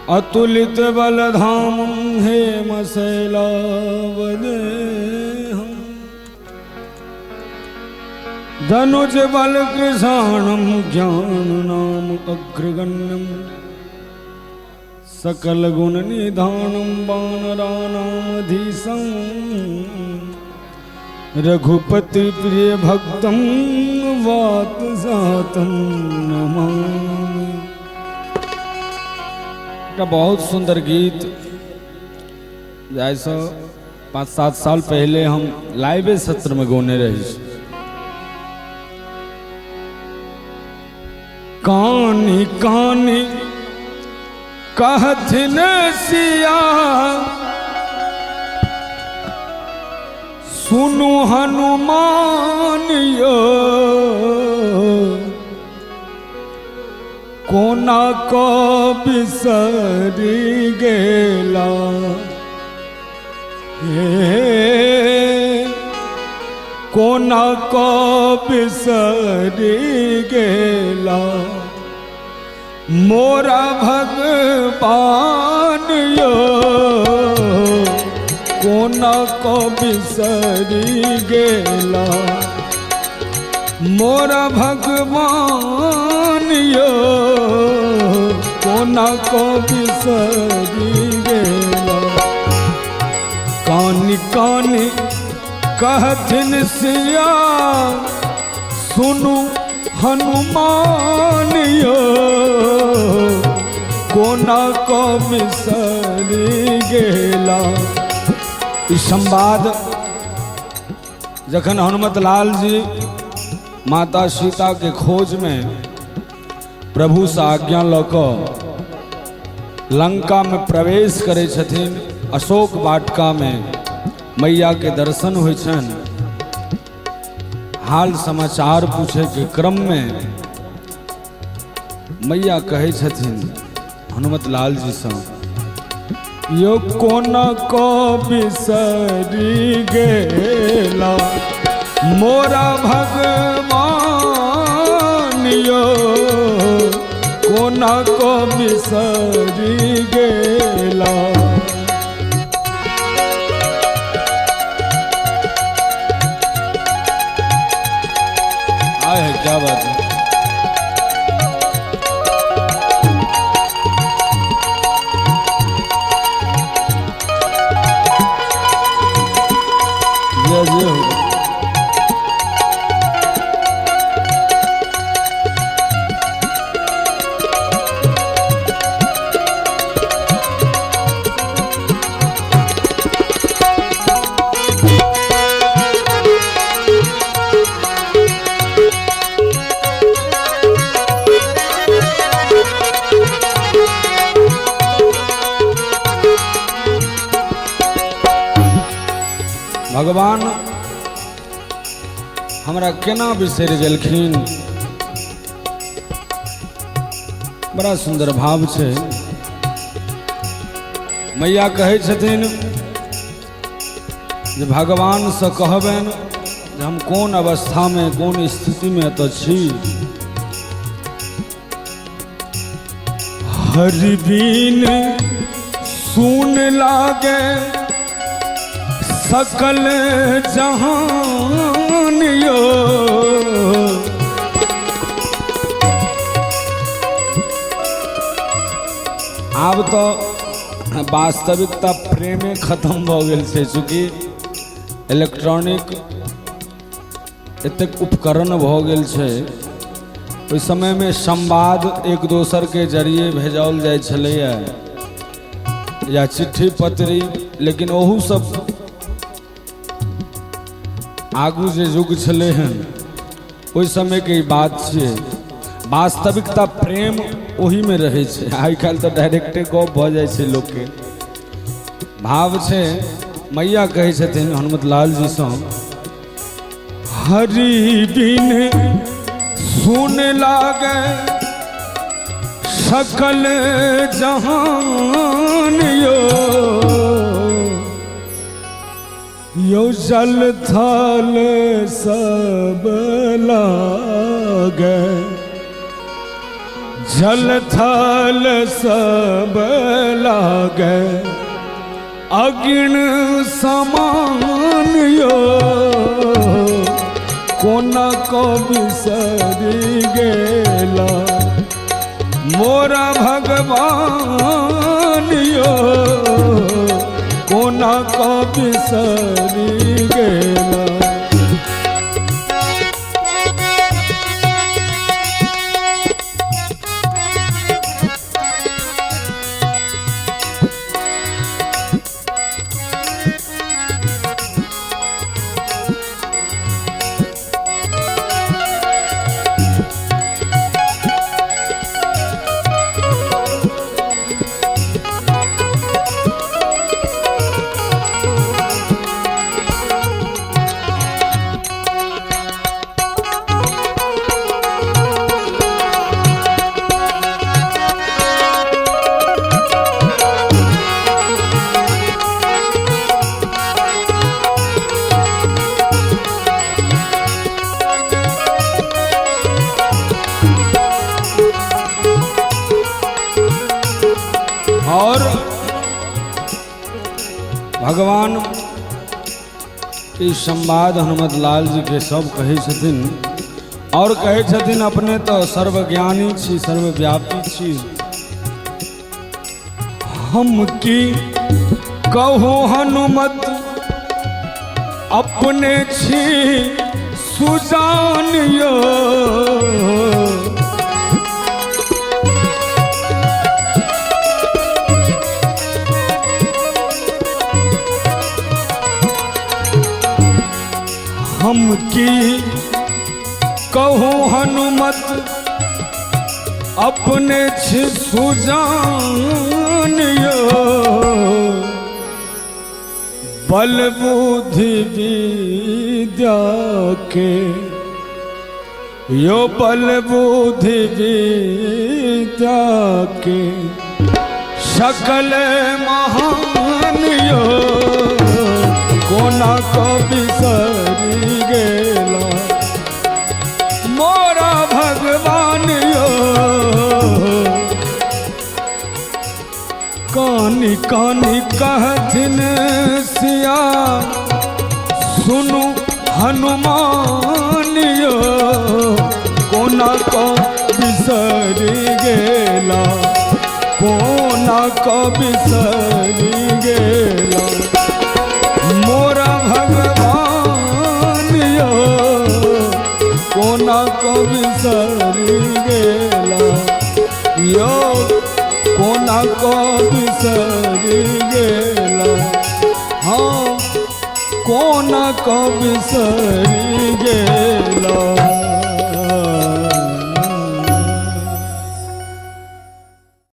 अतुलित बलधाम हेम शैलावदेहं धनुज बल कृशाणं ज्ञान नाम अग्रगण्यं सकल गुण निधानं वानराणामधीशं रघुपति प्रिय भक्तं वातजातं नमामि। का बहुत सुंदर गीत जैसा 5-7 साल पहले हम लाइव सत्र में गौने रही। कानी कानी कहथिन सिया सुनु हनुमान यो कोना को बिसरी गेला कोना को बिसरी गेला मोरा भगवान यो कोना को बिसरी गेला मोरा भगवान यो कोना को बिसरी गेला। कानी कानी कहथिन सिया सुनु हनुमान यो कोना को बिसरी गेला। इस संवाद जखन हनुमत लाल जी माता सीता के खोज में प्रभु से आज्ञा लौकर लंका में प्रवेश करे छथिन, अशोक वाटिका में मैया के दर्शन हुए छन। हाल समाचार पूछे के क्रम में मैया कहे छथिन हनुमत लाल जी से यो कोना को बिसरी गेला मोरा भगवान यो कोना को बिसरी गेला। आए क्या बात है। जय जय हो। भगवान हमरा केना बिसर गेलखिन। बड़ा सुंदर भाव छे। मैया कहे छथिन जे भगवान से कहबेन जे हम कौन अवस्था में कौन स्थिति में तो छी। हरि बीन सुन लागे सकल जहान यो आब तो वास्तविकता प्रेमे खत्म हो गेल छै, चूँकि इलेक्ट्रॉनिक एतेक उपकरण भ गेल छै। ओहि समय में संवाद एक दोसर के जरिए भेजाओल जाय छलैया या चिट्ठी पत्री, लेकिन ओहू सब आगू जे युग छले हन ओहि समय के बात छे। वास्तविकता प्रेम ओही में रहे छे। आई काल तो डायरेक्टे गप भ जाय छे। लोग के भाव छे। मैया कहे छथिन हनुमत लाल जी से हरि बिन सुन लागे सकल जहान यो यो जल थल सब लागे जल थल सब लागे अगिन समान यो कोना को बिसरी गेला मोरा भगवान यो कोना को बिसरी गेला। और भगवान इस संवाद हनुमत लाल जी के सब कहे छथिन और कहे छथिन अपने तो सर्वज्ञानी छी सर्वव्यापी छी हम की कहो हनुमत अपने छी सुजानियो हम की कहूँ हनुमत अपने सुजानियो बल बुद्धि विद्या के यो बल बुद्धि विद्या के सकल महान यो कोना को बिसरी गेला मोरा भगवान यो कानी कानी कहथिन सिया सुनु हनुमान यो कोना को बिसरी गेला कोना को बिसरी गेला मोरा भगवान यो कोना को बिसरी गेला यो कोना को बिसरी गेला हाँ कोना को बिसरी गेला।